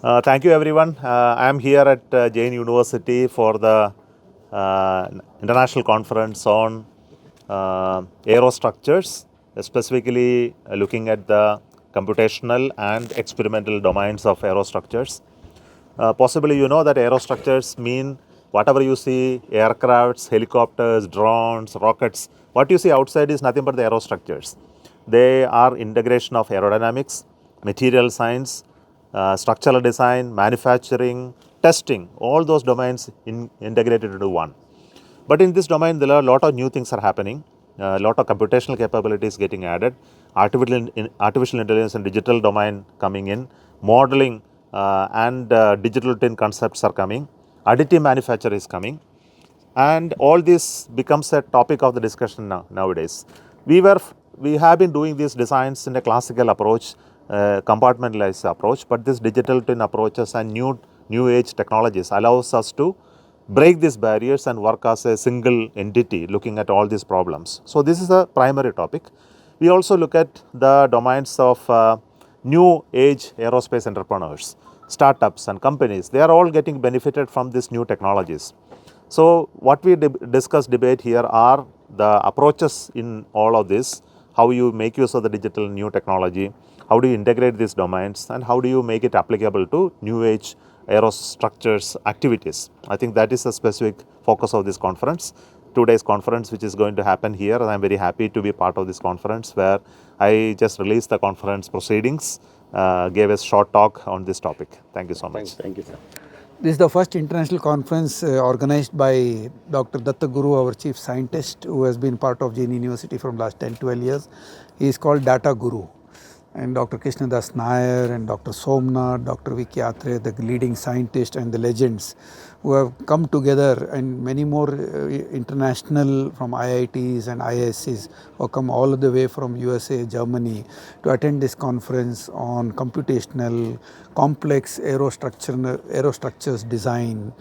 Thank you everyone. I am here at JAIN University for the international conference on aerostructures, specifically looking at the computational and experimental domains of aerostructures. Possibly you know that aerostructures mean whatever you see, aircrafts, helicopters, drones, rockets, what you see outside is nothing but the aerostructures. They are integration of aerodynamics, material science, structural design, manufacturing, testing, all those domains integrated into one. But in this domain, there are a lot of new things are happening, a lot of computational capabilities getting added, artificial intelligence and digital domain coming in, modeling and digital twin concepts are coming, additive manufacture is coming, and all this becomes a topic of the discussion nowadays. We have been doing these designs in a classical approach, compartmentalized approach, but this digital twin approaches and new age technologies allows us to break these barriers and work as a single entity looking at all these problems. So this is a primary topic. We also look at the domains of new age aerospace entrepreneurs, startups and companies. They are all getting benefited from these new technologies. So what we debate here are the approaches in all of this, how you make use of the digital new technology, how do you integrate these domains, and how do you make it applicable to new age aerostructures activities. I think that is the specific focus of this conference. Today's conference, which is going to happen here, and I am very happy to be part of this conference where I just released the conference proceedings, gave a short talk on this topic. Thank you so much. Thank you, sir. This is the first international conference organized by Dr. Dattaguru, our chief scientist, who has been part of JAIN University from last 10-12 years. He is called Dattaguru. And Dr. Krishnadas Nair and Dr. Somanath, Dr. Aatre, the leading scientists and the legends who have come together, and many more international from IITs and ISCs who come all the way from USA, Germany to attend this conference on computational, complex aerostructures design,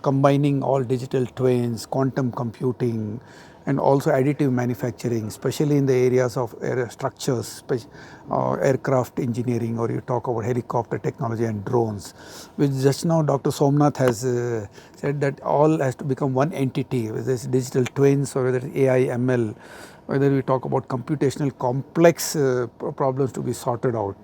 combining all digital twins, quantum computing, and also additive manufacturing, especially in the areas of structures, aircraft engineering, or you talk about helicopter technology and drones, which just now Dr. Somnath has said that all has to become one entity, whether it's digital twins or whether it's AI, ML, whether we talk about computational complex problems to be sorted out.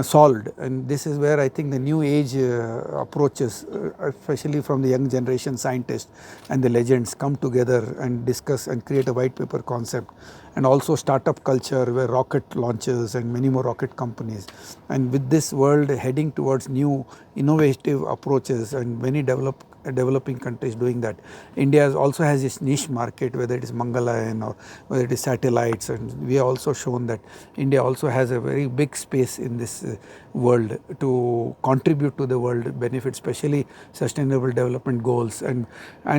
Solved, and this is where I think the new age approaches, especially from the young generation scientists and the legends, come together and discuss and create a white paper concept, and also startup culture where rocket launches and many more rocket companies. And with this world heading towards new innovative approaches and many developing countries doing that, India also has its niche market, whether it is Mangalyaan or whether it is satellites, and we have also shown that India also has a very big space in this world to contribute to the world benefit, especially sustainable development goals and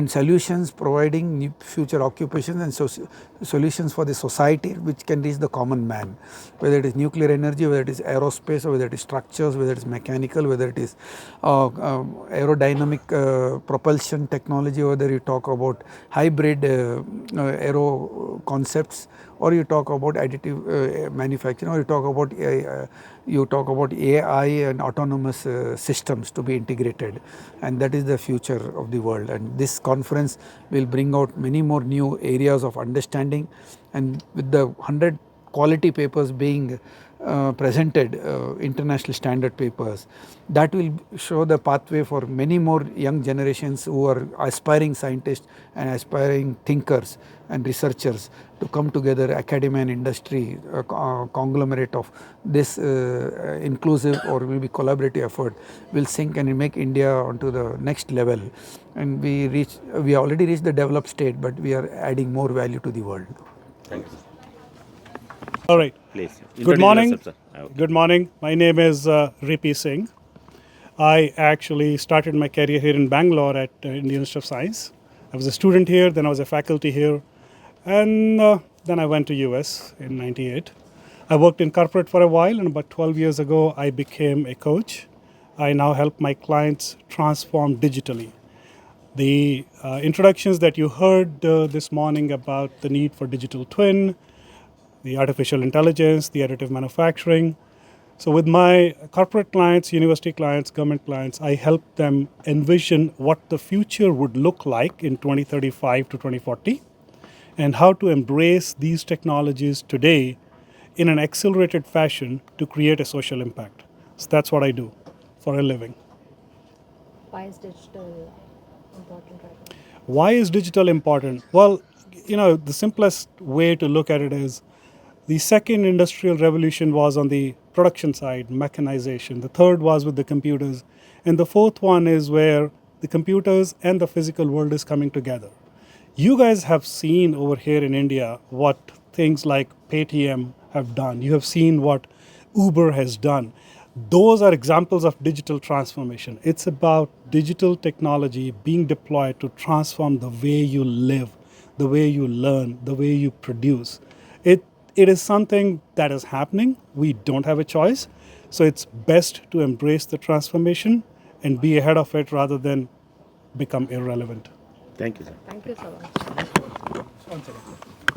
solutions, providing new future occupations and solutions for the society which can reach the common man, whether it is nuclear energy, whether it is aerospace, or whether it is structures, whether it is mechanical, whether it is aerodynamic propulsion technology, whether you talk about hybrid aero concepts, or you talk about additive manufacturing, or you talk about AI and autonomous systems to be integrated, and that is the future of the world. And this conference will bring out many more new areas of understanding, and with the 100 quality papers being presented, international standard papers, that will show the pathway for many more young generations who are aspiring scientists and aspiring thinkers and researchers to come together, academia and industry, conglomerate of this inclusive or will be collaborative effort will sink and make India onto the next level. And we already reached the developed state, but we are adding more value to the world. Thank you. All right. Please. Good morning. Yourself, sir. Good morning. My name is Ripi Singh. I actually started my career here in Bangalore at Indian Institute of Science. I was a student here, then I was a faculty here, and then I went to US in '98. I worked in corporate for a while, and about 12 years ago, I became a coach. I now help my clients transform digitally. The introductions that you heard this morning about the need for digital twin, the artificial intelligence, the additive manufacturing, So with my corporate clients, university clients, government clients, I help them envision what the future would look like in 2035 to 2040 and how to embrace these technologies today in an accelerated fashion to create a social impact. So that's what I do for a living. Why is digital important right now? Why is digital important? Well, the simplest way to look at it is the second industrial revolution was on the production side, mechanization. The third was with the computers. And the fourth one is where the computers and the physical world is coming together. You guys have seen over here in India what things like Paytm have done. You have seen what Uber has done. Those are examples of digital transformation. It's about digital technology being deployed to transform the way you live, the way you learn, the way you produce. It is something that is happening. We don't have a choice. So it's best to embrace the transformation and be ahead of it rather than become irrelevant. Thank you, sir. Thank you so much. One second.